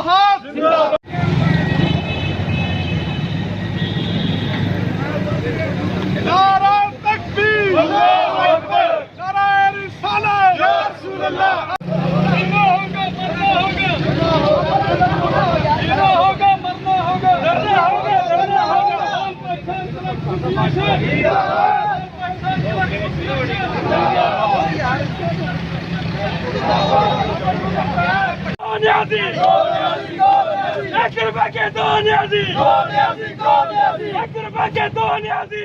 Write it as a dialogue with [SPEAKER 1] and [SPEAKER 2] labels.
[SPEAKER 1] जिंदाबाद जिंदाबाद। नारा तकबीर, अल्लाहू अकबर, नारा रिसालत, या रसूल अल्लाह। जीना होगा मरना होगा, जीना होगा मरना होगा, लड़ना होगा लड़ना होगा। एक रुपए के दो न्याजी, एक रुपए के दो न्याजी।